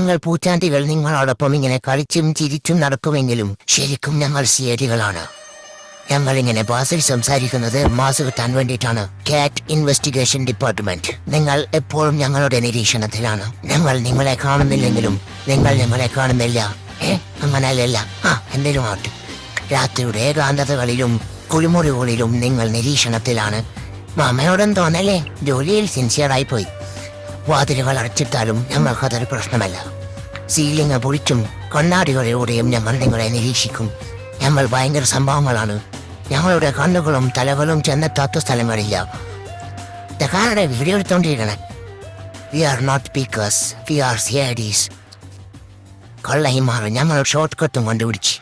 ഞങ്ങൾ പൂച്ചാണ്ടികൾ നിങ്ങളോടൊപ്പം ഇങ്ങനെ കളിച്ചും ചിരിച്ചും നടക്കുമെങ്കിലും ശരിക്കും ഞങ്ങൾ സിഐഡികളാണ്. ഞങ്ങളിങ്ങനെ ഭാഷയിൽ സംസാരിക്കുന്നത് മാസ് കിട്ടാൻ വേണ്ടിയിട്ടാണ്. കാറ്റ് ഇൻവെസ്റ്റിഗേഷൻ ഡിപ്പാർട്ട്മെന്റ്. നിങ്ങൾ എപ്പോഴും ഞങ്ങളുടെ നിരീക്ഷണത്തിലാണ്. ഞങ്ങൾ നിങ്ങളെ കാണുന്നില്ലെങ്കിലും നിങ്ങൾ ഞങ്ങളെ കാണുന്നില്ല. അങ്ങനെയല്ല. എന്തെങ്കിലും ആട്ടെ. രാത്രിയുടെ ഏകാന്തതകളിലും കുളിമുറികളിലും നിങ്ങൾ നിരീക്ഷണത്തിലാണ്. മാമയോടും തോന്നല്ലേ ജോലിയിൽ സിൻസിയറായി പോയി. വാതിലുകൾ അടച്ചിട്ടാലും ഞങ്ങൾക്കതൊരു പ്രശ്നമല്ല. സീലിംഗ് പൊളിച്ചും കണ്ണാടികളിലൂടെയും ഞങ്ങൾ നിങ്ങളെ നിരീക്ഷിക്കും. ഞങ്ങൾ ഭയങ്കര സംഭവങ്ങളാണ്. ഞങ്ങളുടെ കണ്ണുകളും തലകളും ചെന്നെത്താത്ത സ്ഥലങ്ങളില്ല. ഇതൊക്കെ വീഡിയോ എടുത്തോണ്ടിരിക്കണേ. We are not speakers, we are CIDs. കൊള്ളയും മാറും ഞങ്ങൾ ഷോർട്ട് കട്ടും കണ്ടുപിടിച്ച്